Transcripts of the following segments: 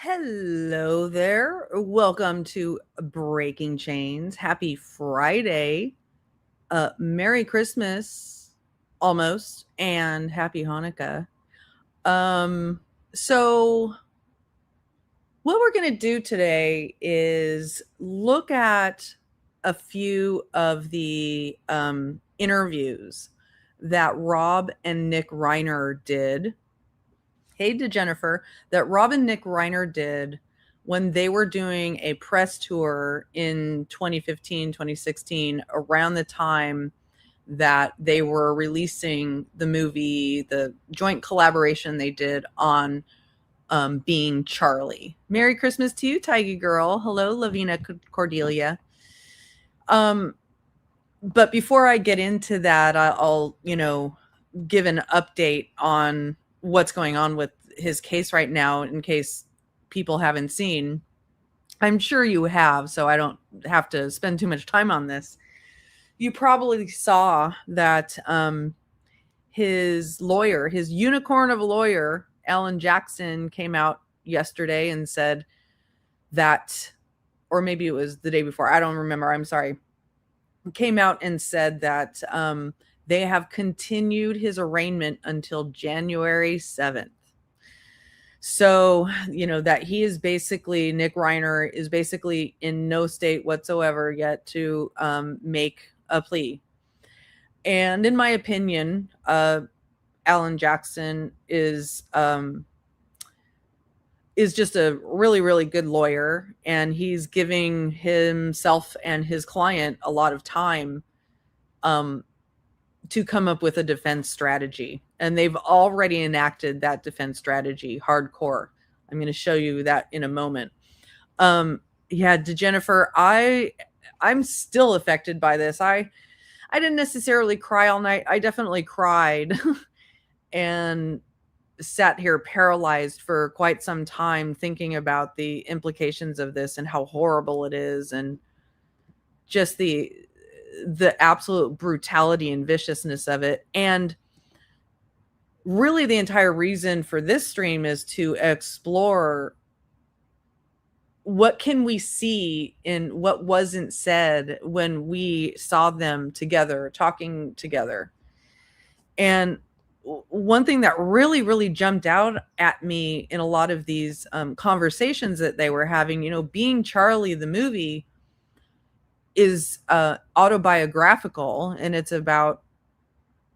Hello there. Welcome to Breaking Chains. Happy Friday. Merry Christmas almost and happy Hanukkah. Um so what we're going to do today is look at a few of the interviews that Rob and Nick Reiner did. Hey to Jennifer, that Rob and Nick Reiner did when they were doing a press tour in 2015, 2016, around the time that they were releasing the movie, the joint collaboration they did on Being Charlie. Merry Christmas to you, Tiggy Girl. Hello, Lavina Cordelia. But before I get into that, I'll give an update on what's going on with his case right now in case people haven't seen. I'm sure you have, so I don't have to spend too much time on this. You probably saw that his lawyer, his unicorn of a lawyer, Alan Jackson, came out yesterday and said that, or maybe it was the day before, I don't remember, I'm sorry, came out and said that they have continued his arraignment until January 7th. So, that he is basically, Nick Reiner is basically in no state whatsoever yet to make a plea. And in my opinion, Alan Jackson is just a really, really good lawyer, and he's giving himself and his client a lot of time to come up with a defense strategy. And they've already enacted that defense strategy hardcore. I'm going to show you that in a moment. To Jennifer, I'm still affected by this. I didn't necessarily cry all night. I definitely cried and sat here paralyzed for quite some time thinking about the implications of this and how horrible it is, and just the absolute brutality and viciousness of it. And really the entire reason for this stream is to explore what can we see in what wasn't said when we saw them together, talking together. And one thing that really, really jumped out at me in a lot of these conversations that they were having, Being Charlie, the movie, is autobiographical, and it's about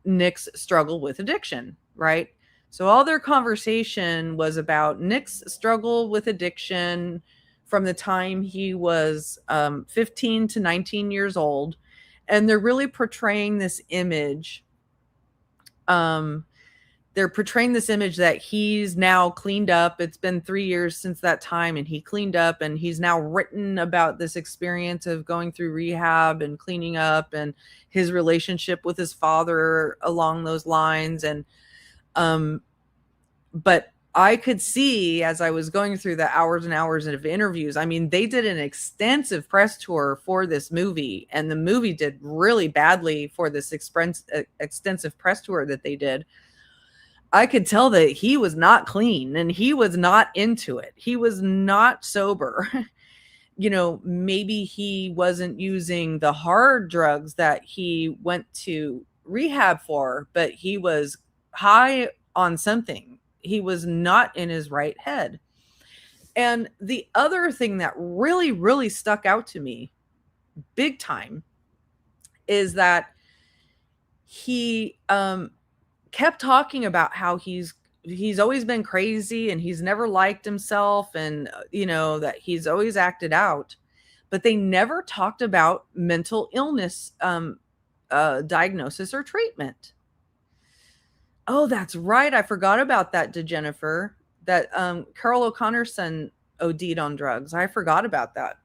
Nick's struggle with addiction, right? So all their conversation was about Nick's struggle with addiction from the time he was 15 to 19 years old. And they're really portraying this image. They're portraying this image that he's now cleaned up. It's been 3 years since that time, and he cleaned up, and he's now written about this experience of going through rehab and cleaning up, and his relationship with his father along those lines. And but I could see, as I was going through the hours and hours of interviews, I mean, they did an extensive press tour for this movie, and the movie did really badly for this extensive press tour that they did. I could tell that he was not clean, and he was not into it. He was not sober. Maybe he wasn't using the hard drugs that he went to rehab for, but he was high on something. He was not in his right head. And the other thing that really, really stuck out to me big time is that he kept talking about how he's always been crazy, and he's never liked himself, and that he's always acted out, but they never talked about mental illness diagnosis or treatment. Oh, that's right, I forgot about that, to Jennifer, that Carol O'Connor's son OD'd on drugs. I forgot about that.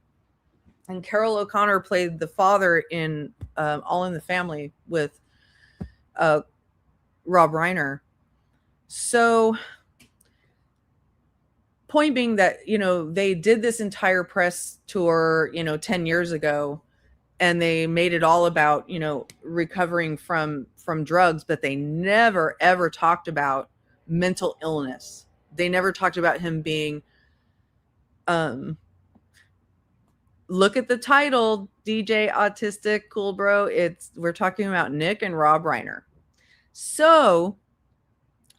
And Carol O'Connor played the father in All in the Family with Rob Reiner. So, point being that, they did this entire press tour, 10 years ago, and they made it all about, recovering from drugs, but they never, ever talked about mental illness. They never talked about him being Look at the title, DJ Autistic Cool Bro. We're talking about Nick and Rob Reiner. So,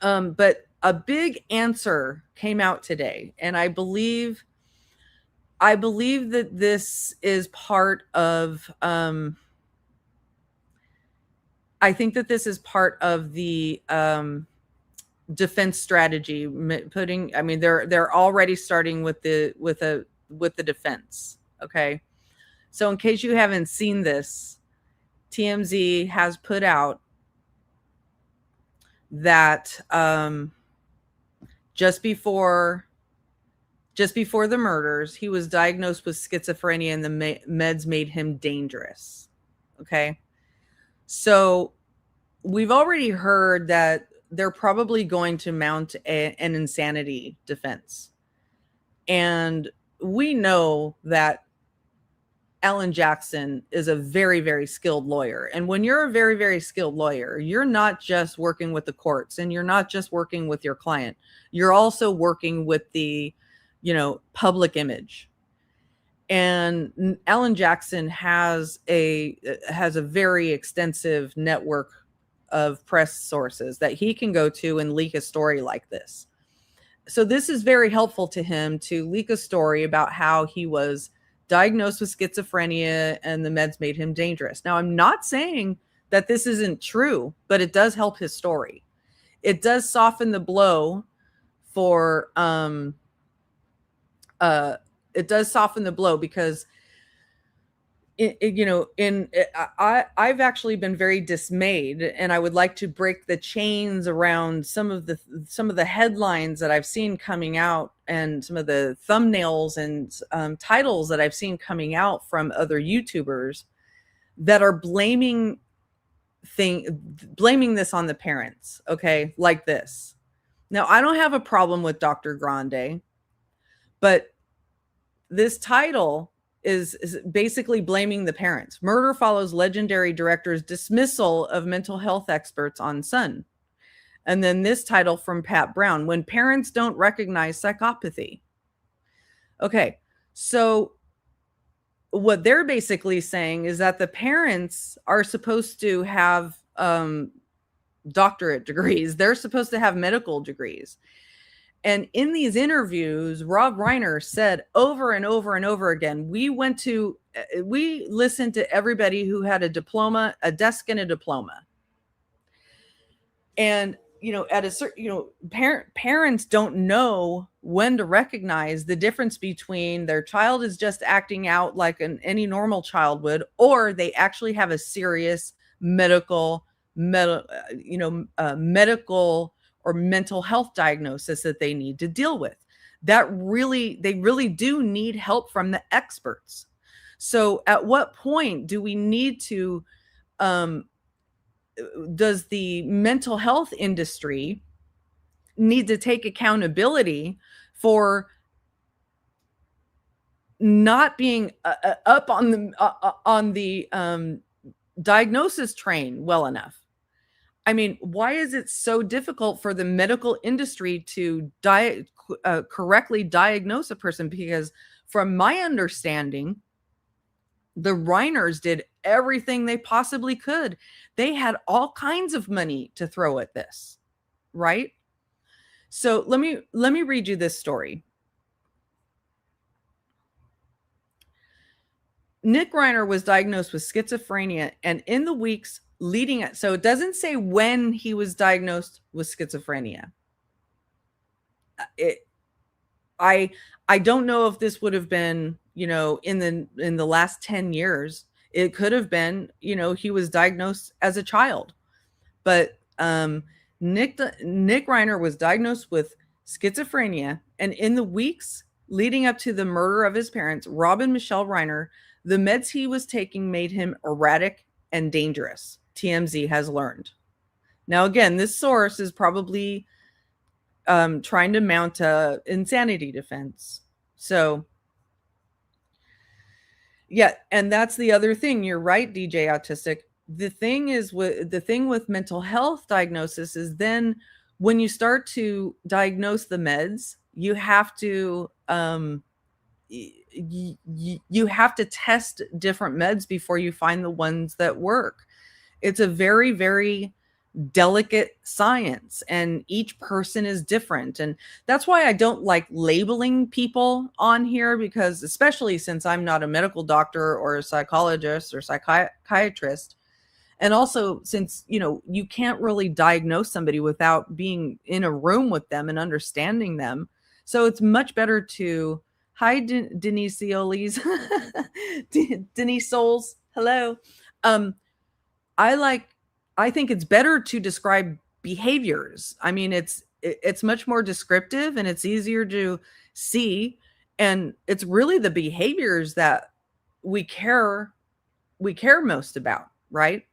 but a big answer came out today, and I believe that this is part of I think that this is part of the defense strategy. I mean, they're already starting with the defense. Okay, so in case you haven't seen this, TMZ has put out that just before the murders, he was diagnosed with schizophrenia, and the meds made him dangerous. Okay, so we've already heard that they're probably going to mount an insanity defense. And we know that Alan Jackson is a very, very skilled lawyer. And when you're a very, very skilled lawyer, you're not just working with the courts, and you're not just working with your client. You're also working with the, public image. And Alan Jackson has a very extensive network of press sources that he can go to and leak a story like this. So this is very helpful to him to leak a story about how he was diagnosed with schizophrenia and the meds made him dangerous. Now, I'm not saying that this isn't true, but it does help his story. It does soften the blow for it does soften the blow because I've actually been very dismayed, and I would like to break the chains around some of the headlines that I've seen coming out, and some of the thumbnails and titles that I've seen coming out from other YouTubers that are blaming this on the parents. Okay, like this. Now, I don't have a problem with Dr. Grande, but this title is basically blaming the parents. Murder follows legendary director's dismissal of mental health experts on son. And then this title from Pat Brown, when parents don't recognize psychopathy. Okay, so what they're basically saying is that the parents are supposed to have doctorate degrees. They're supposed to have medical degrees. And in these interviews, Rob Reiner said over and over and over again, we listened to everybody who had a diploma, a desk and a diploma. And, at a certain, parents don't know when to recognize the difference between their child is just acting out like any normal child would, or they actually have a serious medical or mental health diagnosis that they need to deal with. They really do need help from the experts. So at what point do we need to, does the mental health industry need to take accountability for not being up on the diagnosis train well enough? I mean, why is it so difficult for the medical industry to correctly diagnose a person? Because from my understanding, the Reiners did everything they possibly could. They had all kinds of money to throw at this, right? So let me read you this story. Nick Reiner was diagnosed with schizophrenia, and in the weeks leading it, so it doesn't say when he was diagnosed with schizophrenia. I don't know if this would have been, in the last 10 years. It could have been, he was diagnosed as a child. But Nick Reiner was diagnosed with schizophrenia, and in the weeks leading up to the murder of his parents, Rob and Michele Reiner, the meds he was taking made him erratic and dangerous, TMZ has learned. Now, again, this source is probably trying to mount a insanity defense. So, yeah, and that's the other thing. You're right, DJ Autistic. The thing with mental health diagnosis is then when you start to diagnose the meds, you have to you have to test different meds before you find the ones that work. It's a very, very delicate science, and each person is different. And that's why I don't like labeling people on here, because especially since I'm not a medical doctor or a psychologist or psychiatrist, and also since you can't really diagnose somebody without being in a room with them and understanding them. So it's much better to hi Denise Eolis. Denise Souls, hello. um I like I think it's better to describe behaviors. I mean, it's much more descriptive and it's easier to see, and it's really the behaviors that we care most about, right?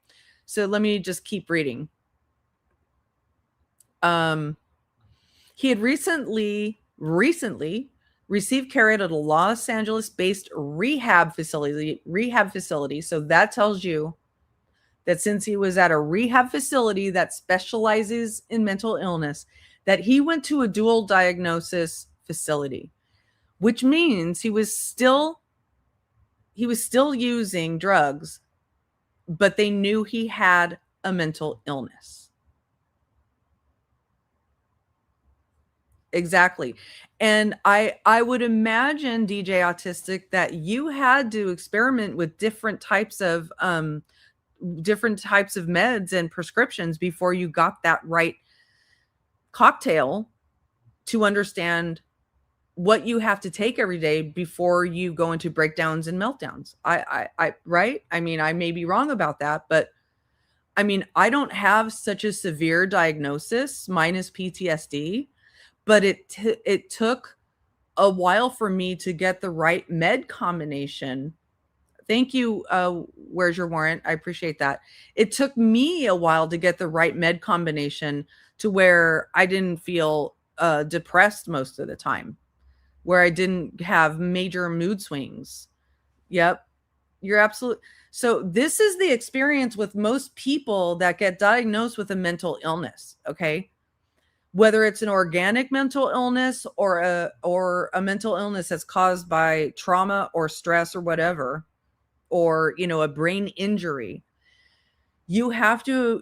So let me just keep reading. Um he had recently received care at a Los Angeles based rehab facility. So that tells you that since he was at a rehab facility that specializes in mental illness, that he went to a dual diagnosis facility, which means he was still using drugs, but they knew he had a mental illness. Exactly. And I would imagine, DJ Autistic, that you had to experiment with different types of meds and prescriptions before you got that right cocktail to understand what you have to take every day before you go into breakdowns and meltdowns. I right? I mean, I may be wrong about that, but I mean, I don't have such a severe diagnosis, minus PTSD, but it took a while for me to get the right med combination. Thank you. Where's your warrant? I appreciate that. It took me a while to get the right med combination to where I didn't feel depressed most of the time, where I didn't have major mood swings. Yep. You're absolute. So this is the experience with most people that get diagnosed with a mental illness. Okay. Whether it's an organic mental illness or a mental illness that's caused by trauma or stress or whatever, or a brain injury, you have to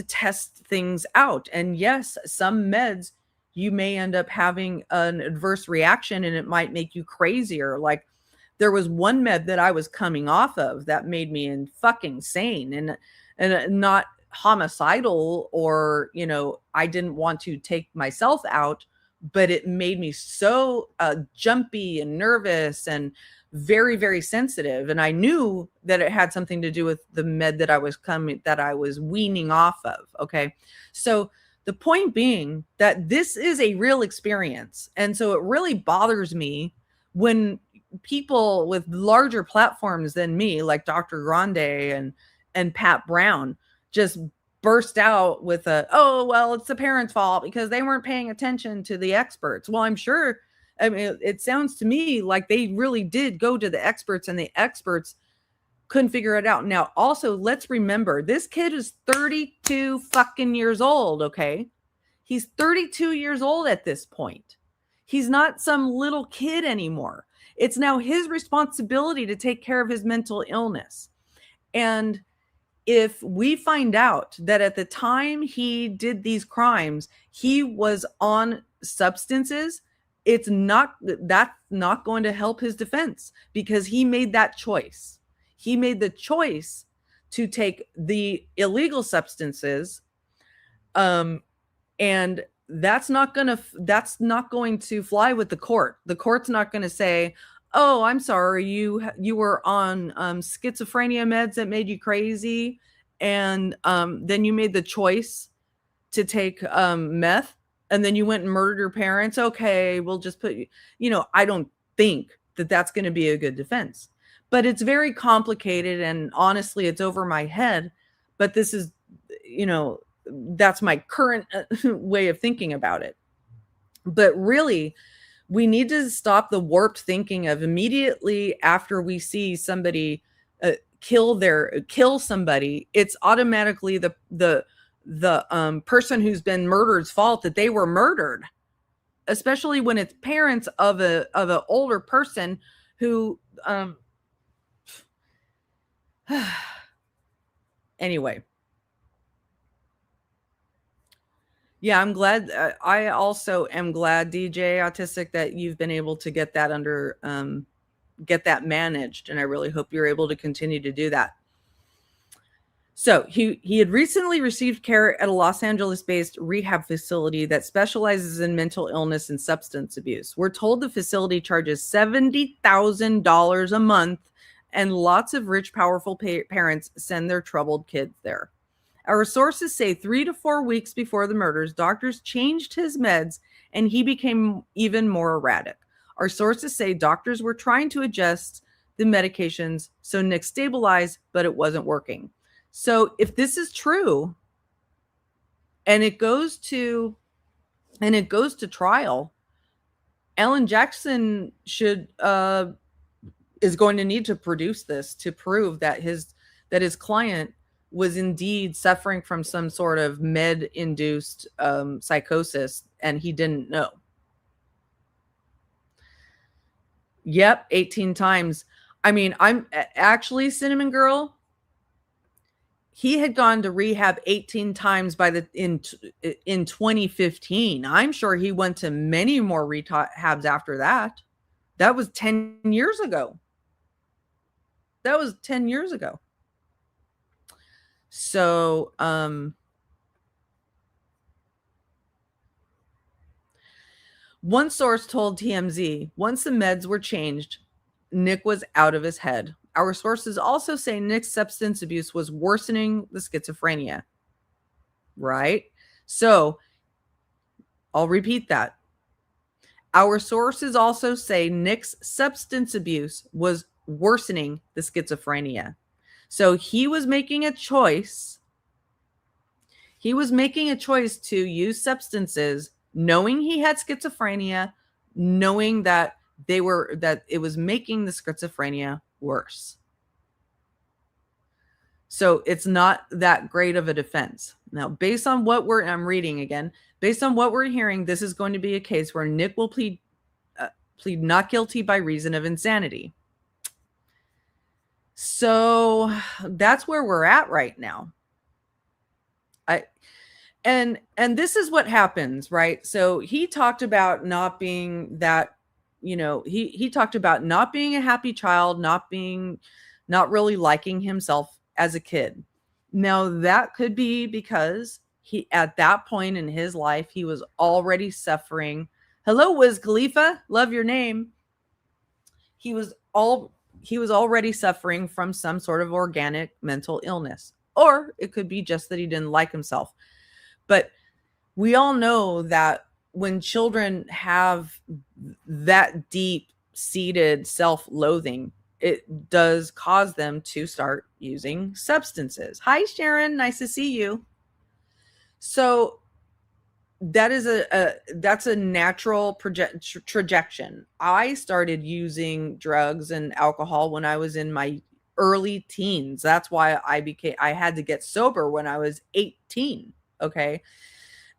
test things out. And yes, some meds you may end up having an adverse reaction and it might make you crazier. Like there was one med that I was coming off of that made me fucking sane, and not homicidal, or I didn't want to take myself out, but it made me so jumpy and nervous and very, very sensitive. And I knew that it had something to do with the med that I was weaning off of. Okay. So the point being that this is a real experience. And so it really bothers me when people with larger platforms than me, like Dr. Grande and Pat Brown, just burst out with oh, well, it's the parents' fault because they weren't paying attention to the experts. Well, I'm sure, I mean, it sounds to me like they really did go to the experts and the experts couldn't figure it out. Now, also, let's remember, this kid is 32 fucking years old, okay? He's 32 years old at this point. He's not some little kid anymore. It's now his responsibility to take care of his mental illness. And if we find out that at the time he did these crimes, he was on substances, that's not going to help his defense, because he made that choice. He made the choice to take the illegal substances, and that's not going to fly with the court. The court's not going to say, "Oh, I'm sorry, you were on schizophrenia meds that made you crazy, and then you made the choice to take meth, and then you went and murdered your parents. Okay, we'll just put you." I don't think that that's going to be a good defense. But it's very complicated, and honestly, it's over my head. But this is, that's my current way of thinking about it. But really, we need to stop the warped thinking of immediately after we see somebody kill somebody, it's automatically the person who's been murdered's fault that they were murdered. especially when it's parents of an older person who anyway. Yeah, I'm glad. I also am glad, DJ Autistic, that you've been able to get that get that managed, and I really hope you're able to continue to do that. So he had recently received care at a Los Angeles-based rehab facility that specializes in mental illness and substance abuse. We're told the facility charges $70,000 a month, and lots of rich, powerful parents send their troubled kids there. Our sources say 3 to 4 weeks before the murders, doctors changed his meds and he became even more erratic. Our sources say doctors were trying to adjust the medications so Nick stabilized, but it wasn't working. So if this is true and it goes to trial, Alan Jackson is going to need to produce this to prove that his client was indeed suffering from some sort of med-induced psychosis, and he didn't know. Yep, 18 times. I mean, I'm actually, Cinnamon Girl, he had gone to rehab 18 times in 2015. I'm sure he went to many more rehabs after that. That was 10 years ago. So, one source told TMZ, once the meds were changed, Nick was out of his head. Our sources also say Nick's substance abuse was worsening the schizophrenia. Right? So, I'll repeat that. Our sources also say Nick's substance abuse was worsening the schizophrenia. So he was making a choice. He was making a choice to use substances, knowing he had schizophrenia, knowing that it was making the schizophrenia worse. So it's not that great of a defense. Now, based on what I'm reading again, based on what we're hearing, this is going to be a case where Nick will plead not guilty by reason of insanity. So that's where we're at right now. And this is what happens, right? So he talked about not being that, he talked about not being a happy child, not really liking himself as a kid. Now that could be because at that point in his life, he was already suffering. Hello, Wiz Khalifa. Love your name. He was already suffering from some sort of organic mental illness, or it could be just that he didn't like himself. But we all know that when children have that deep-seated self-loathing, it does cause them to start using substances. Hi, Sharon. Nice to see you. So that's a natural trajectory. I started using drugs and alcohol when I was in my early teens. That's why I had to get sober when I was 18. Okay.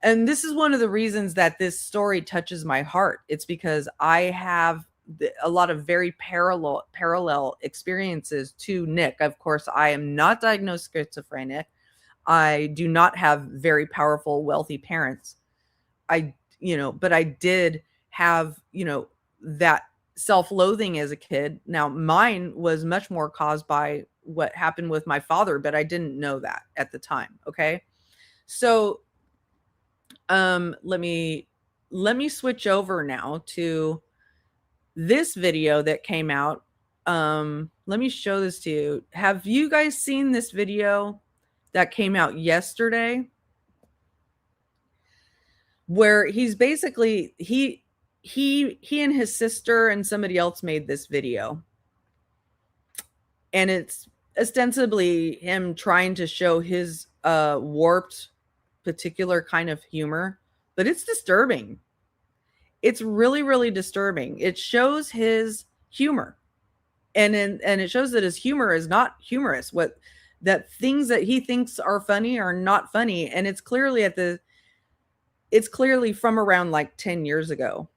And this is one of the reasons that this story touches my heart. It's because I have a lot of very parallel experiences to Nick. Of course, I am not diagnosed schizophrenic. I do not have very powerful, wealthy parents. But I did have, that self-loathing as a kid. Now, mine was much more caused by what happened with my father, but I didn't know that at the time. Okay. So, let me switch over now to this video that came out. Let me show this to you. Have you guys seen this video that came out yesterday? Where he's basically, he and his sister and somebody else made this video. And it's ostensibly him trying to show his warped particular kind of humor, but it's disturbing. It's really, really disturbing. It shows his humor. And it shows that his humor is not humorous. That things that he thinks are funny are not funny. And it's clearly It's clearly from around like 10 years ago.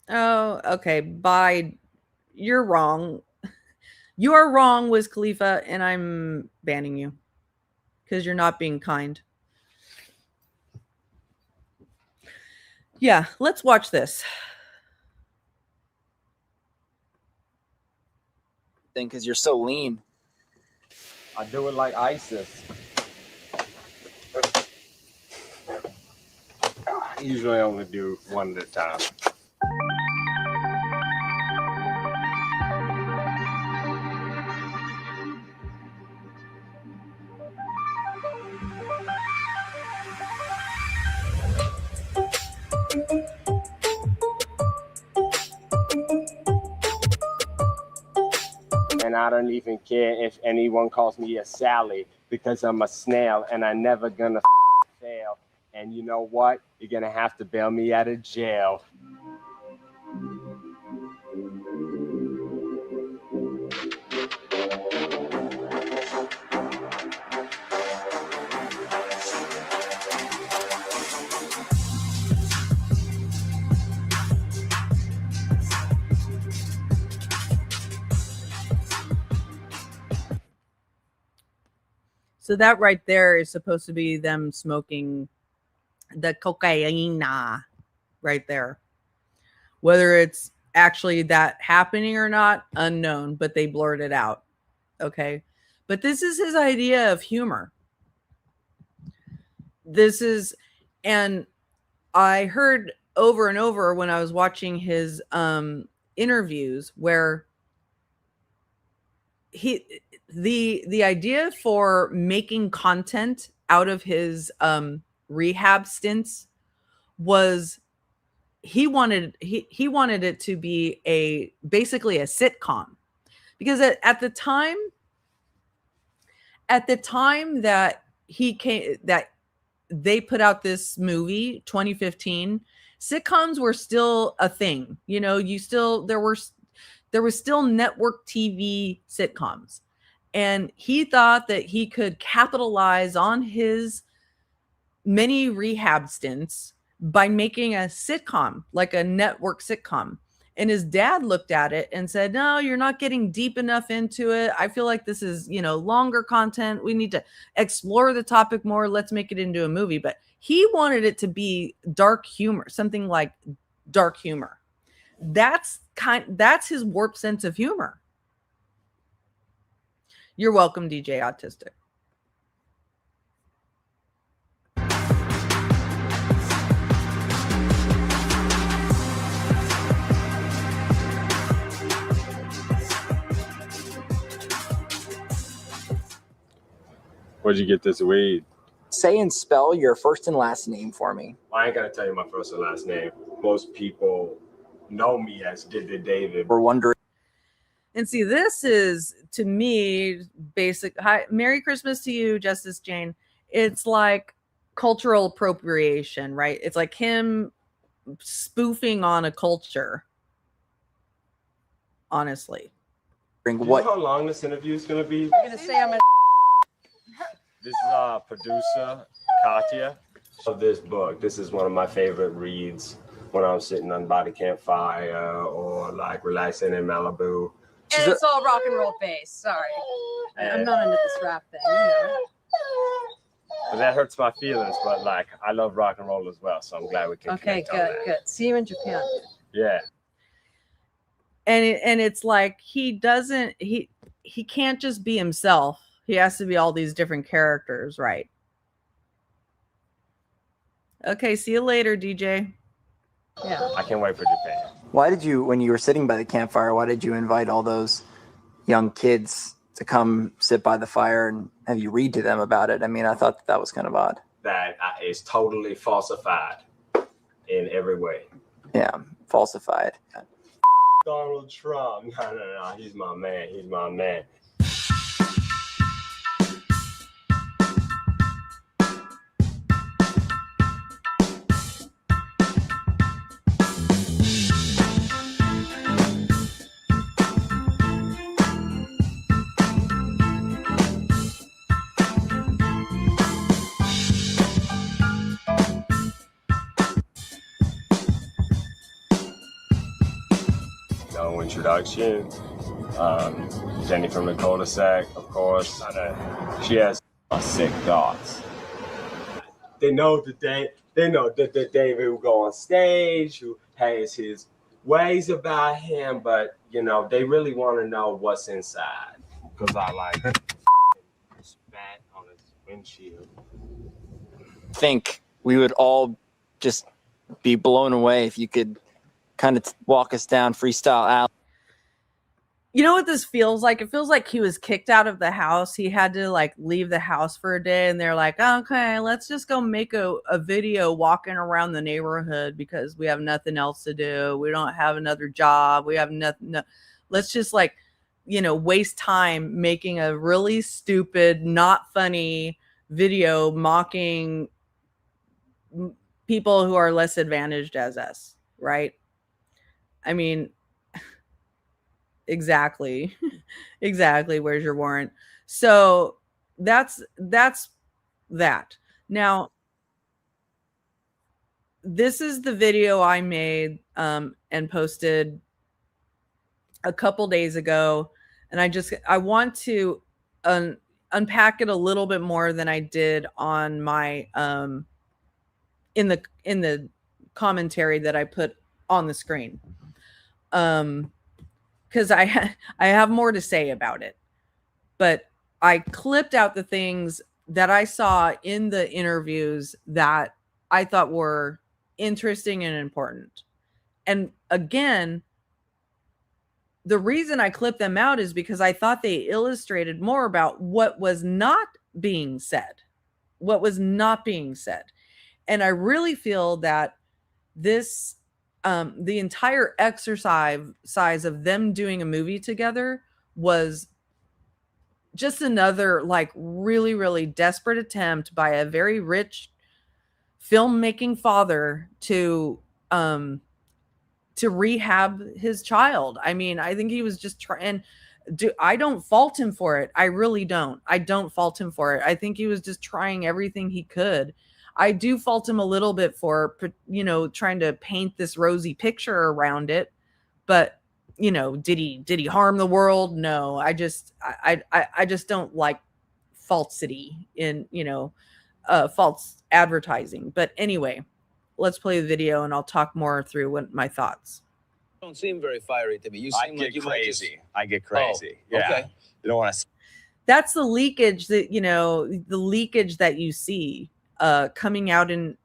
Oh, okay. Bye. You're wrong. You are wrong, Wiz Khalifa, and I'm banning you because you're not being kind. Yeah, let's watch this. Because you're so lean. I do it like ISIS. I usually only do one at a time. And I don't even care if anyone calls me a Sally, because I'm a snail and I never gonna fail. And you know what? You're gonna have to bail me out of jail. So that right there is supposed to be them smoking the cocaine right there. Whether it's actually that happening or not, unknown, but they blurred it out. Okay. But this is his idea of humor. This is, and I heard over and over when I was watching his interviews where the idea for making content out of his rehab stints was he wanted it to be basically a sitcom, because at the time that they put out this movie 2015, sitcoms were still a thing. There was still network TV sitcoms, and he thought that he could capitalize on his many rehab stints by making a sitcom, like a network sitcom. And his dad looked at it and said, "No, you're not getting deep enough into it. I feel like this is, longer content. We need to explore the topic more. Let's make it into a movie." But he wanted it to be dark humor, something like dark humor. That's his warped sense of humor. You're welcome, DJ Autistic. Where'd you get this weed? Say and spell your first and last name for me. I ain't gonna tell you my first and last name. Most people know me as Did David. We're wondering. And see, this is, to me, basic. Hi, Merry Christmas to you, Justice Jane. It's like cultural appropriation, right? It's like him spoofing on a culture. Honestly. Do you know how long this interview is gonna be? I'm gonna say I'm a. This is producer Katya of this book. This is one of my favorite reads when I'm sitting on by the campfire or like relaxing in Malibu. And it's all rock and roll based. Sorry, I'm not into this rap thing. But that hurts my feelings. But like, I love rock and roll as well, so I'm glad we can. Okay, good. See you in Japan. Yeah. And it's like he can't just be himself. He has to be all these different characters, right? Okay, see you later, DJ. Yeah. I can't wait for Japan. Why did you, when you were sitting by the campfire, why did you invite all those young kids to come sit by the fire and have you read to them about it? I mean, I thought that was kind of odd. That is totally falsified in every way. Yeah, falsified. Donald Trump. No. He's my man. He's my man. no introduction. Jenny from the cul-de-sac, of course. She has sick thoughts. They know that David will go on stage, who has his ways about him, but you know, they really want to know what's inside. Because I like spat on his windshield. Think we would all just be blown away if you could kind of walk us down freestyle out. You know what this feels like? It feels like he was kicked out of the house. He had to like leave the house for a day, and they're like, okay, let's just go make a video walking around the neighborhood because we have nothing else to do. We don't have another job. We have nothing. No, let's just like, waste time making a really stupid, not funny video mocking people who are less advantaged as us, right? I mean, exactly. Where's your warrant? So that's that. Now, this is the video I made and posted a couple days ago, and I want to unpack it a little bit more than I did on my in the commentary that I put on the screen. Because I have more to say about it. But I clipped out the things that I saw in the interviews that I thought were interesting and important. And again, the reason I clipped them out is because I thought they illustrated more about what was not being said. And I really feel that this the entire exercise of them doing a movie together was just another like really, really desperate attempt by a very rich filmmaking father to rehab his child. I mean, I think he was just trying. I don't fault him for it. I really don't. I don't fault him for it. I think he was just trying everything he could. I do fault him a little bit for, trying to paint this rosy picture around it. But, did he harm the world? No, I just don't like falsity in, false advertising. But anyway, let's play the video and I'll talk more through my thoughts. Don't seem very fiery to me. You seem like you crazy. I get crazy. Oh, yeah. Okay. You don't want to. That's the leakage that you see coming out in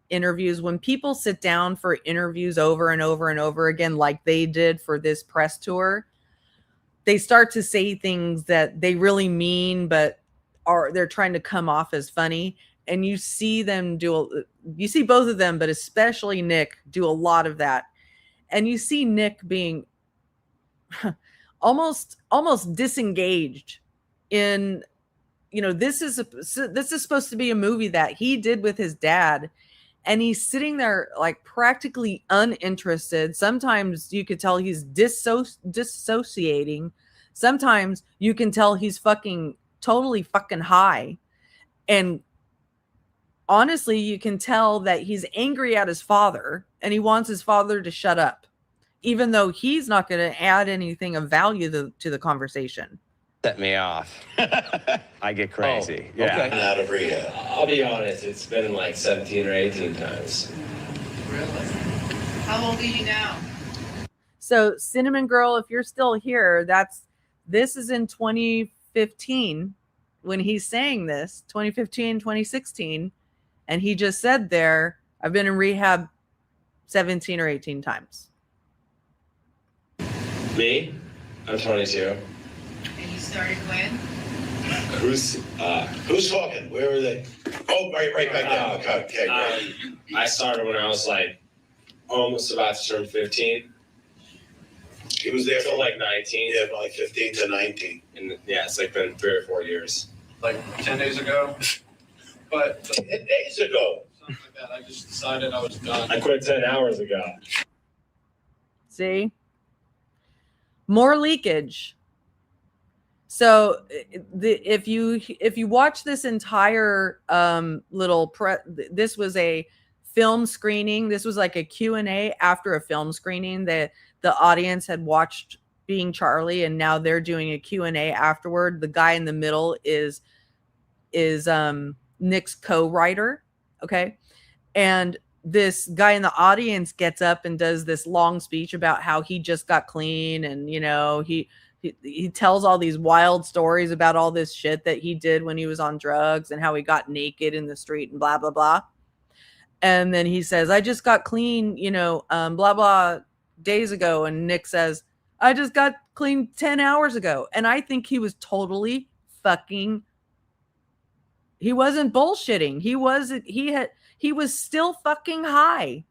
interviews when people sit down for interviews over and over and over again, like they did for this press tour. They start to say things that they really mean, but they're trying to come off as funny. And you see you see both of them, but especially Nick do a lot of that. And you see Nick being almost disengaged in, this is supposed to be a movie that he did with his dad, and he's sitting there like practically uninterested. Sometimes you could tell he's dissociating. Sometimes you can tell he's totally fucking high. And honestly, you can tell that he's angry at his father and he wants his father to shut up, even though he's not going to add anything of value to the conversation. Set me off. I get crazy. Oh, yeah. okay. Out of rehab. I'll be honest, it's been like 17 or 18 times. Really? How old are you now? So Cinnamon Girl, if you're still here, this is in 2015 when he's saying this, 2015, 2016. And he just said there, I've been in rehab 17 or 18 times. Me? I'm 22. And you started when? Who's talking? Where are they? Oh, right back down. Okay, great. I started when I was like almost about to turn 15. He was there for like 19. Yeah, like 15 to 19. And yeah, it's like been 3 or 4 years. Like 10 days ago. But 10 days ago. Something like that. I just decided I was done. I quit 10 hours ago. See? More leakage. So if you watch this entire this was a film screening. This was like a Q&A after a film screening that the audience had watched Being Charlie, and now they're doing a Q&A afterward. The guy in the middle is Nick's co-writer, okay? And this guy in the audience gets up and does this long speech about how he just got clean, and he tells all these wild stories about all this shit that he did when he was on drugs and how he got naked in the street and blah blah blah. And then he says, I just got clean, blah blah days ago. And Nick says, I just got clean 10 hours ago. And I think he was totally fucking, he wasn't bullshitting. He was still fucking high.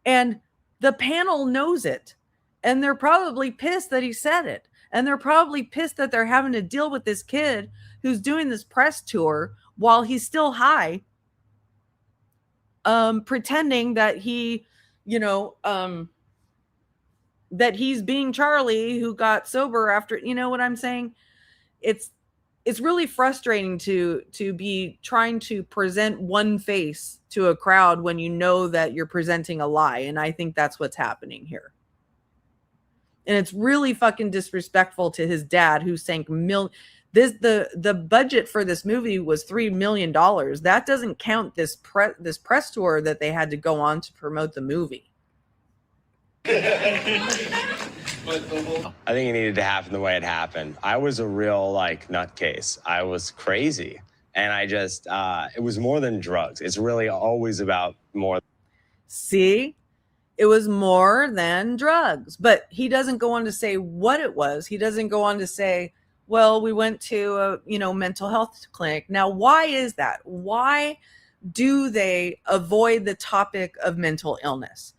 And the panel knows it. And they're probably pissed that he said it. And they're probably pissed that they're having to deal with this kid who's doing this press tour while he's still high, pretending that that he's being Charlie who got sober after, you know what I'm saying? It's really frustrating to be trying to present one face to a crowd when you know that you're presenting a lie. And I think that's what's happening here. And it's really fucking disrespectful to his dad, who sank the budget for this movie was $3 million. That doesn't count this press tour that they had to go on to promote the movie. I think it needed to happen the way it happened. I was a real nutcase. I was crazy. And I just, it was more than drugs. It's really always about more. See? It was more than drugs. But he doesn't go on to say what it was. He doesn't go on to say, well, we went to a, mental health clinic. Now, why is that? Why do they avoid the topic of mental illness?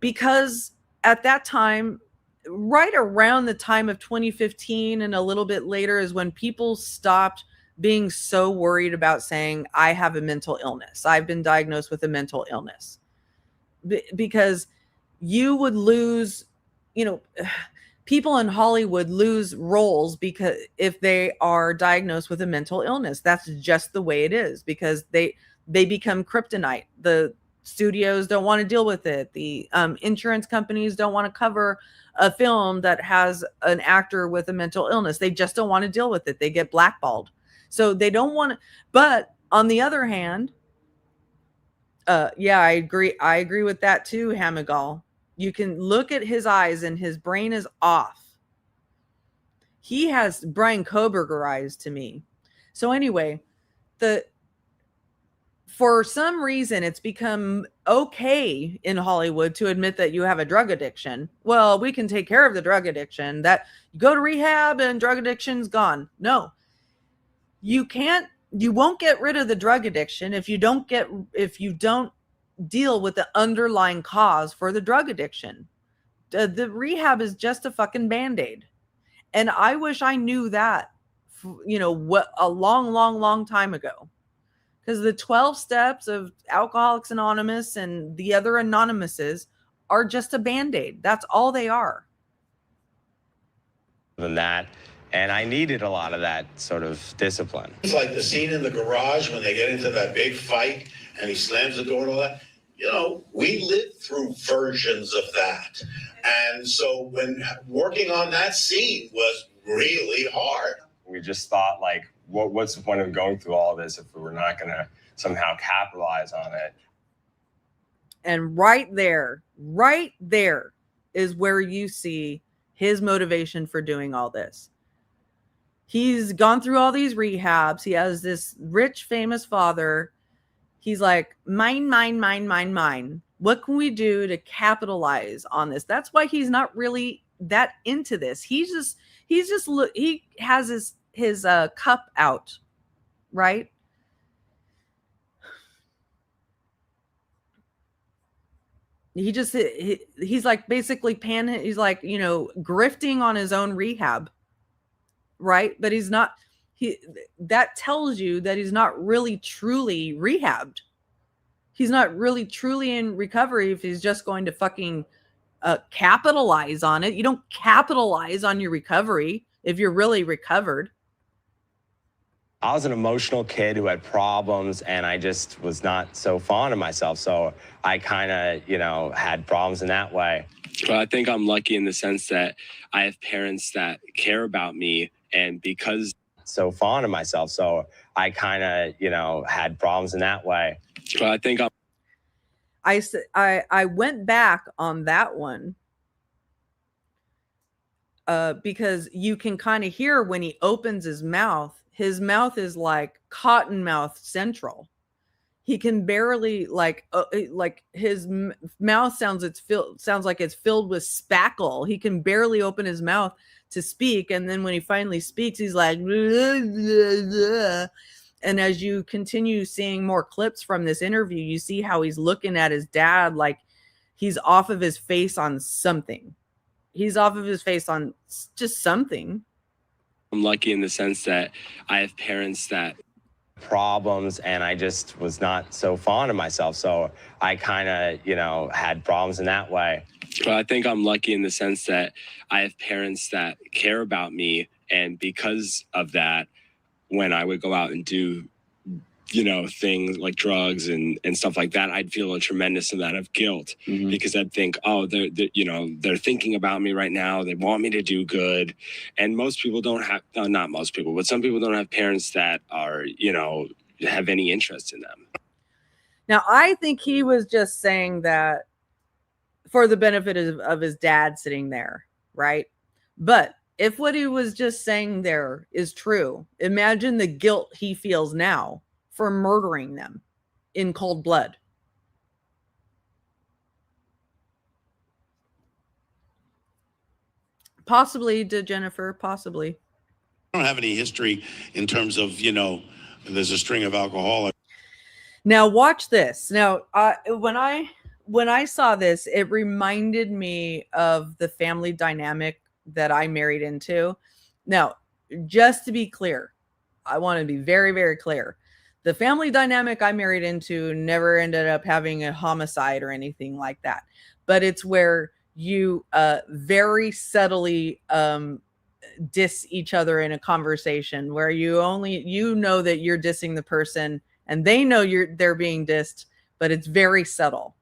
Because at that time, right around the time of 2015 and a little bit later, is when people stopped being so worried about saying, I have a mental illness. I've been diagnosed with a mental illness. Because you would lose, people in Hollywood lose roles because if they are diagnosed with a mental illness, that's just the way it is, because they become kryptonite. The studios don't want to deal with it. The insurance companies don't want to cover a film that has an actor with a mental illness. They just don't want to deal with it. They get blackballed. So they don't want to. But on the other hand, yeah, I agree with that too, Hamagal. You can look at his eyes and his brain is off. He has Brian Koberger eyes to me. So anyway, for some reason, it's become okay in Hollywood to admit that you have a drug addiction. Well, we can take care of the drug addiction. That you go to rehab and drug addiction's gone. No, you can't. You won't get rid of the drug addiction if you don't deal with the underlying cause for the drug addiction. The rehab is just a fucking Band-Aid. And I wish I knew that, what a long time ago. Because the 12 steps of Alcoholics Anonymous and the other Anonymouses are just a Band-Aid. That's all they are. Than that. And I needed a lot of that sort of discipline. It's like the scene in the garage when they get into that big fight and he slams the door and all that. We lived through versions of that. And so when working on that scene was really hard. We just thought, what's the point of going through all this if we were not going to somehow capitalize on it? And right there is where you see his motivation for doing all this. He's gone through all these rehabs. He has this rich, famous father. He's like, mine. What can we do to capitalize on this? That's why he's not really that into this. He has his cup out, right? He's like basically he's like, grifting on his own rehab, right? But he's not. That tells you that he's not really truly rehabbed. He's not really truly in recovery if he's just going to fucking capitalize on it. You don't capitalize on your recovery if you're really recovered. I was an emotional kid who had problems, and I just was not so fond of myself. So I kind of, you know, had problems in that way. But I think I'm lucky in the sense that I have parents that care about me, and because so fond of myself, so I kind of, you know, had problems in that way. But I think I went back on that one because you can kind of hear when he opens his mouth is like Cottonmouth Central. He can barely like his mouth sounds like it's filled with spackle. He can barely open his mouth to speak, and then when he finally speaks, he's like, blah, blah, blah. And as you continue seeing more clips from this interview, you see how he's looking at his dad like he's off of his face on something. He's off of his face on just something. I'm lucky in the sense that I have parents that problems, and I just was not so fond of myself. So I kind of, you know, had problems in that way. But I think I'm lucky in the sense that I have parents that care about me. And because of that, when I would go out and do, you know, things like drugs and stuff like that, I'd feel a tremendous amount of guilt because I'd think, oh, they're, you know, they're thinking about me right now. They want me to do good. And most people don't have, not most people, but some people don't have parents that are, you know, have any interest in them. Now, I think he was just saying that for the benefit of his dad sitting there, right? But if what he was just saying there is true, imagine the guilt he feels now for murdering them in cold blood. Possibly, did Jennifer, possibly. I don't have any history in terms of, you know, there's a string of alcohol. Now watch this. Now, when I saw this, it reminded me of the family dynamic that I married into. Now, just to be clear, I want to be very, very clear. The family dynamic I married into never ended up having a homicide or anything like that. But it's where you very subtly diss each other in a conversation where you know that you're dissing the person and they know they're being dissed, but it's very subtle.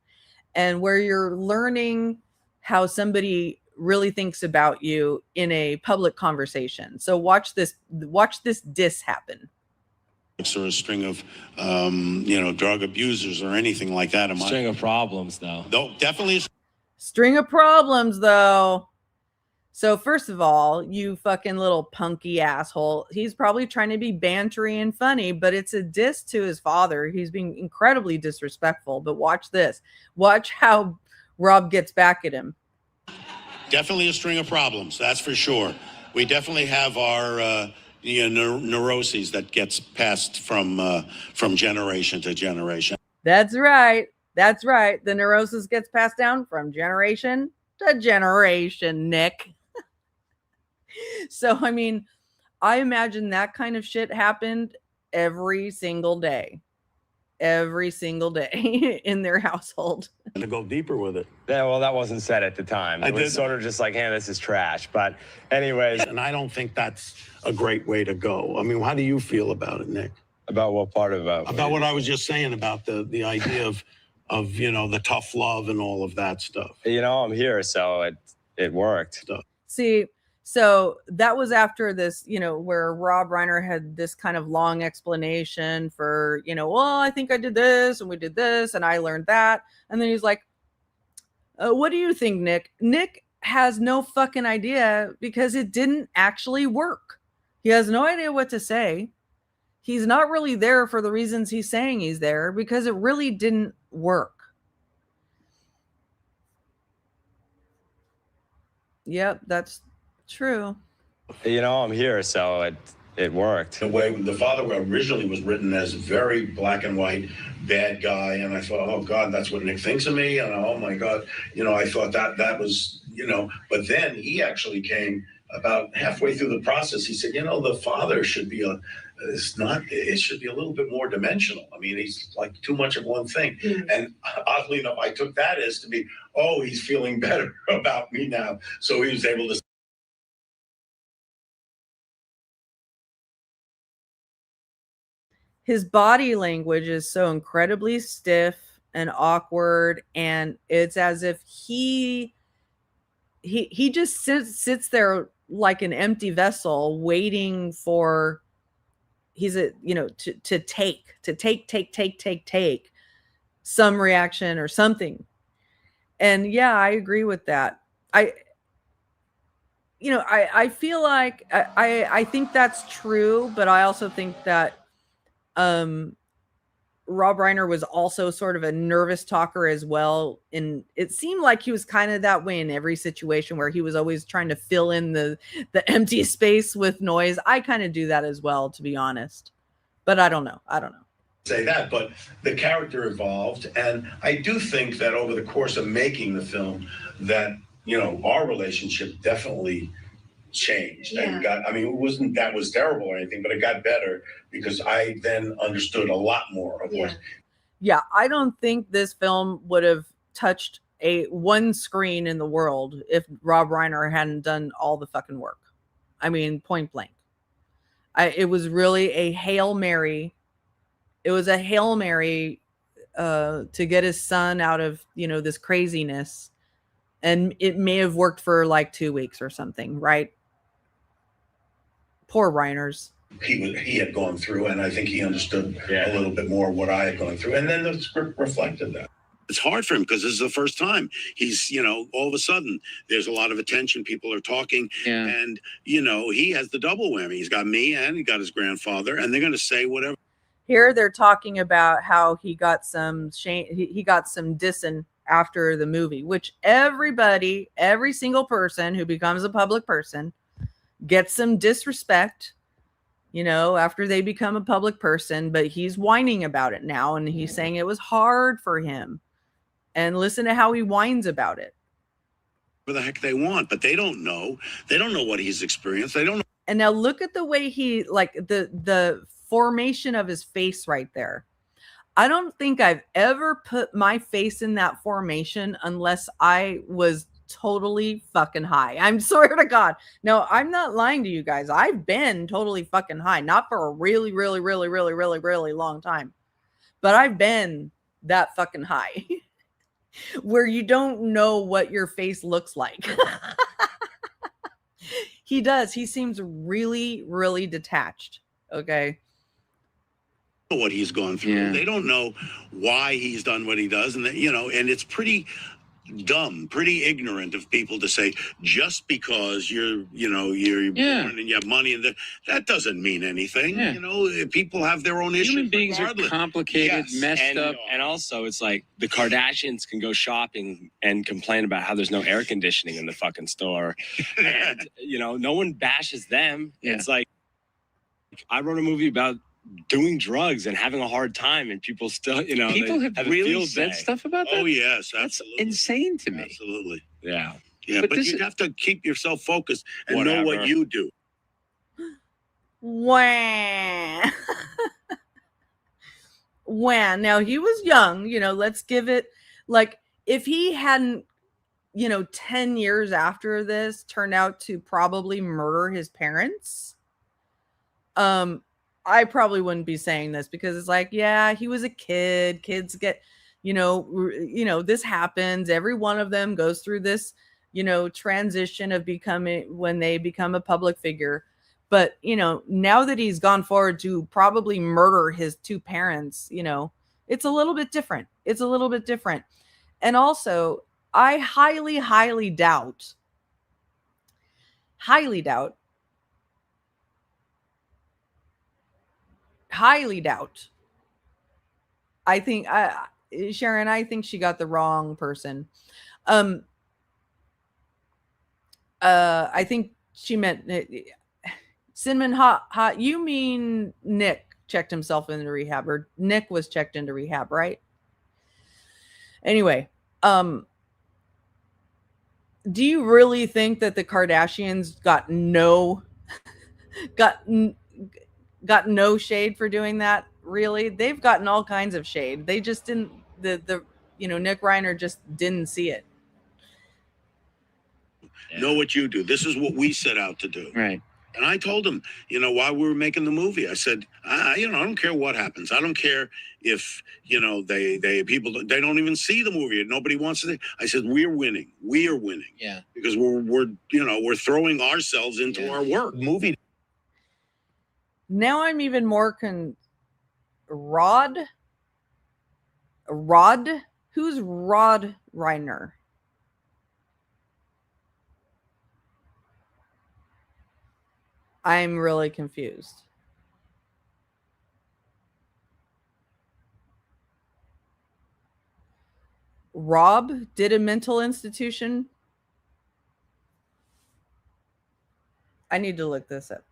And where you're learning how somebody really thinks about you in a public conversation. So watch this diss happen. Or a string of, you know, drug abusers or anything like that. String of problems, though. Though definitely a string of problems, though. So first of all, you fucking little punky asshole. He's probably trying to be bantery and funny, but it's a diss to his father. He's being incredibly disrespectful. But watch this. Watch how Rob gets back at him. Definitely a string of problems. That's for sure. We definitely have our neuroses that gets passed from generation to generation. That's right. That's right. The neurosis gets passed down from generation to generation, Nick. So, I mean, I imagine that kind of shit happened every single day in their household. And to go deeper with it. Yeah, well, that wasn't said at the time. It was sort of just like, hey, this is trash. But anyways. And I don't think that's a great way to go. I mean, how do you feel about it, Nick? About what part of it? About what I was just saying about the idea of, you know, the tough love and all of that stuff. You know, I'm here, so it worked. See, so that was after this, you know, where Rob Reiner had this kind of long explanation for, you know, well, I think I did this and we did this and I learned that. And then he's like, what do you think, Nick? Nick has no fucking idea because it didn't actually work. He has no idea what to say. He's not really there for the reasons he's saying he's there because it really didn't work. Yep, that's true. You know, I'm here, so it worked. The way the father originally was written as a very black and white bad guy, and I thought, oh God, that's what Nick thinks of me, and oh my God, you know, I thought that was, you know, but then he actually came about halfway through the process. He said, you know, the father should be it should be a little bit more dimensional. I mean, he's like too much of one thing. And oddly enough, I took that as to be, oh, he's feeling better about me now. So he was able to his body language is so incredibly stiff and awkward, and it's as if he just sits there like an empty vessel waiting for to take some reaction or something. And yeah, I agree with that. I feel like I think that's true, but I also think that Rob Reiner was also sort of a nervous talker as well. And it seemed like he was kind of that way in every situation where he was always trying to fill in the empty space with noise. I kind of do that as well, to be honest. But I don't know. Say that, but the character evolved, and I do think that over the course of making the film, that our relationship definitely changed and got. I mean, it wasn't that was terrible or anything, but it got better because I then understood a lot more of what. Yeah, I don't think this film would have touched one screen in the world if Rob Reiner hadn't done all the fucking work. I mean, point blank. It was really a Hail Mary. It was a Hail Mary to get his son out of, this craziness. And it may have worked for like 2 weeks or something, right? Poor Reiners. He had gone through, and I think he understood a little bit more what I had gone through. And then the script reflected that. It's hard for him because this is the first time he's, all of a sudden there's a lot of attention. People are talking and, he has the double whammy. He's got me and he got his grandfather, and they're going to say whatever. Here they're talking about how he got some he got some dissing after the movie, which every single person who becomes a public person gets some disrespect, after they become a public person. But he's whining about it now, and he's saying it was hard for him. And listen to how he whines about it. What the heck they want, but they don't know. They don't know what he's experienced. They don't know. And now look at the way he, like, the formation of his face right there. I don't think I've ever put my face in that formation unless I was totally fucking high. I'm swear to God. No, I'm not lying to you guys. I've been totally fucking high, not for a really, really, really, really, really, really long time, but I've been that fucking high where you don't know what your face looks like. He does. He seems really, really detached. Okay. What he's gone through. Yeah. They don't know why he's done what he does. And, and it's pretty dumb, pretty ignorant of people to say just because you're born and you have money and that doesn't mean anything. People have their own issues. Human beings are complicated, messed up, and also it's like the Kardashians can go shopping and complain about how there's no air conditioning in the fucking store, and no one bashes them. It's like I wrote a movie about doing drugs and having a hard time, and people still, people have really said stuff about that. Oh yes, that's insane to me. Absolutely, yeah. But you have to keep yourself focused and know what you do. When now he was young, let's give it, like, if he hadn't 10 years after this turned out to probably murder his parents, I probably wouldn't be saying this, because it's like, yeah, he was a kid. Kids get, this happens. Every one of them goes through this, transition of when they become a public figure. But, now that he's gone forward to probably murder his two parents, it's a little bit different. And also, I highly doubt I think Sharon, I think she got the wrong person. I think she meant Cinnamon Hot. You mean Nick checked himself into rehab, or Nick was checked into rehab, right? Anyway, do you really think that the Kardashians got no shade for doing that? Really? They've gotten all kinds of shade. They just didn't, Nick Reiner just didn't see it. Know what you do. This is what we set out to do. Right. And I told him, you know, while we were making the movie, I said, you know, I don't care what happens. I don't care if, you know, they don't even see the movie. Nobody wants to. I said, we're winning. We are winning. Yeah. Because we're throwing ourselves into our work. Movie. Now I'm even more Rod? Who's Rod Reiner? I'm really confused. Rob did a mental institution. I need to look this up.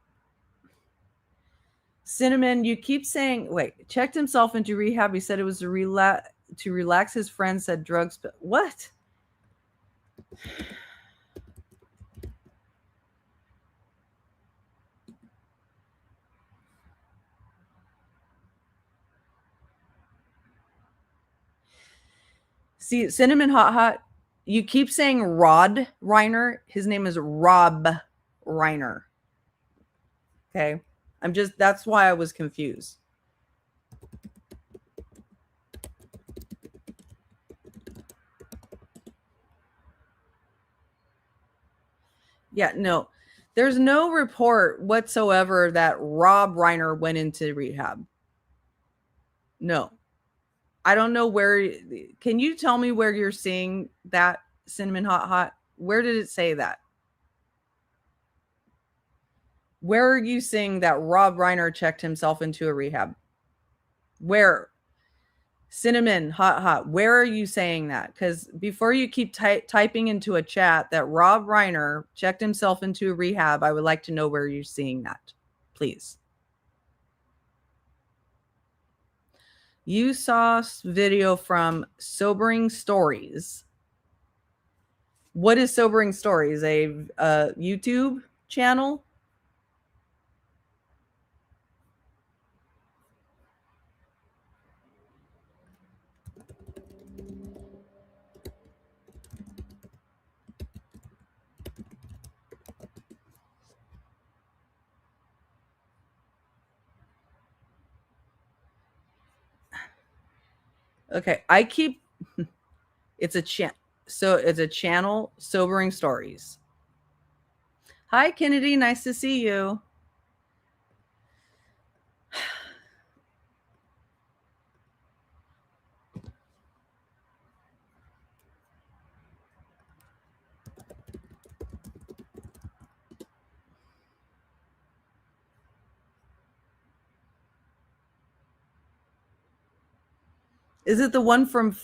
Cinnamon, you keep saying, wait, checked himself into rehab. He said it was to relax his friend, said drugs. But what? See, Cinnamon Hot, you keep saying Rod Reiner. His name is Rob Reiner. Okay. That's why I was confused. Yeah, no. There's no report whatsoever that Rob Reiner went into rehab. No. I don't know where. Can you tell me where you're seeing that, Cinnamon Hot? Where did it say that? Where are you seeing that Rob Reiner checked himself into a rehab? Where? Cinnamon Hot, where are you saying that? Because before you keep typing into a chat that Rob Reiner checked himself into a rehab, I would like to know where you're seeing that, please. You saw video from Sobering Stories. What is Sobering Stories? A YouTube channel? Okay, it's a channel, Sobering Stories. Hi, Kennedy, nice to see you. Is it the one from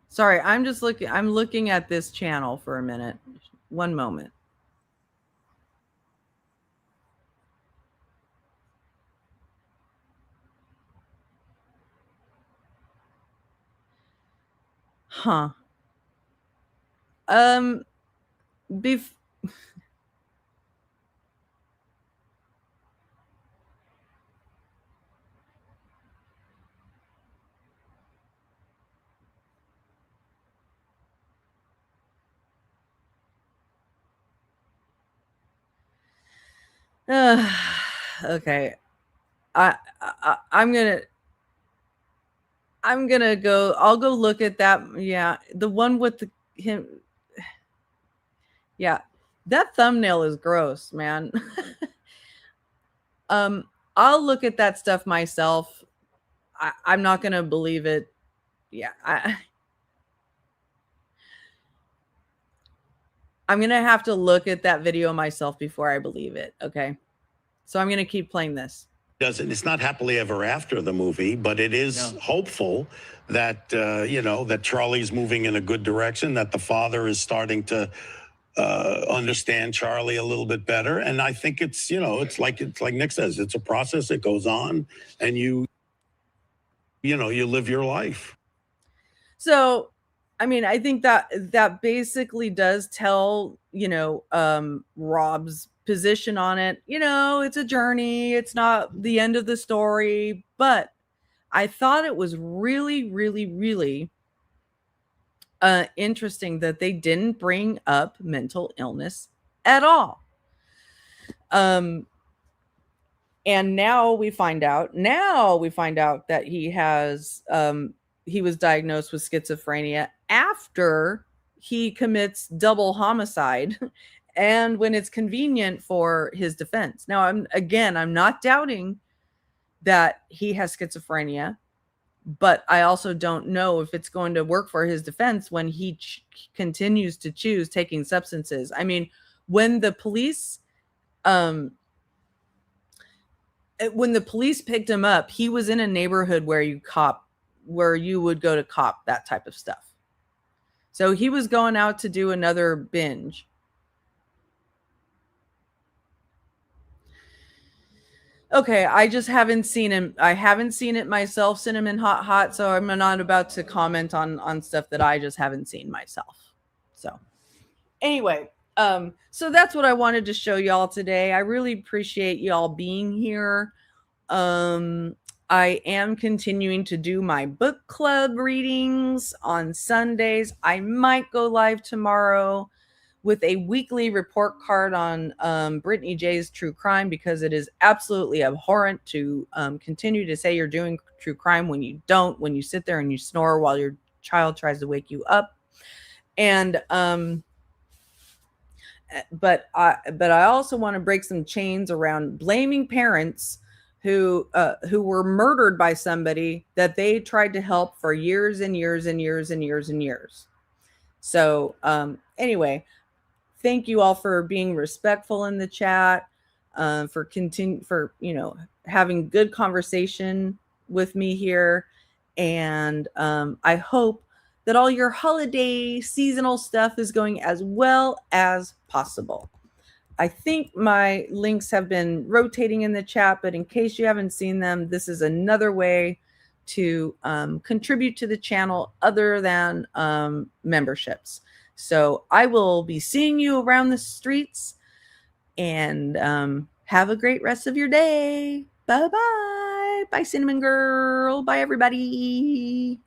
Sorry, I'm looking at this channel for a minute. One moment. Huh. Okay. I'm gonna go. I'll go look at that. Yeah, the one with him. Yeah, that thumbnail is gross, man. I'll look at that stuff myself. I'm not gonna believe it. Yeah, I'm gonna have to look at that video myself before I believe it. Okay, so I'm gonna keep playing this. It's not happily ever after the movie, but it is hopeful that that Charlie's moving in a good direction, that the father is starting to understand Charlie a little bit better. And I think it's like Nick says, it's a process. It goes on, and you live your life. So I mean, I think that basically does tell, Rob's position on it. It's a journey. It's not the end of the story, but I thought it was really, really, really interesting that they didn't bring up mental illness at all. And now we find out that he was diagnosed with schizophrenia after he commits double homicide and when it's convenient for his defense. Now, I'm not doubting that he has schizophrenia, but I also don't know if it's going to work for his defense when he continues to choose taking substances. I mean, when the police picked him up, he was in a neighborhood where you would go to cop that type of stuff. So he was going out to do another binge. Okay, I just haven't seen him. I haven't seen it myself, Cinnamon Hot, so I'm not about to comment on stuff that I just haven't seen myself. So anyway, so that's what I wanted to show y'all today. I really appreciate y'all being here. I am continuing to do my book club readings on Sundays. I might go live tomorrow with a weekly report card on Brittany J's true crime, because it is absolutely abhorrent to continue to say you're doing true crime when you don't, when you sit there and you snore while your child tries to wake you up. And but I also want to break some chains around blaming parents who were murdered by somebody that they tried to help for years and years and years and years and years. So anyway, thank you all for being respectful in the chat, for having good conversation with me here. And I hope that all your holiday seasonal stuff is going as well as possible. I think my links have been rotating in the chat, but in case you haven't seen them, this is another way to contribute to the channel other than memberships. So I will be seeing you around the streets, and have a great rest of your day. Bye-bye. Bye, Cinnamon Girl. Bye, everybody.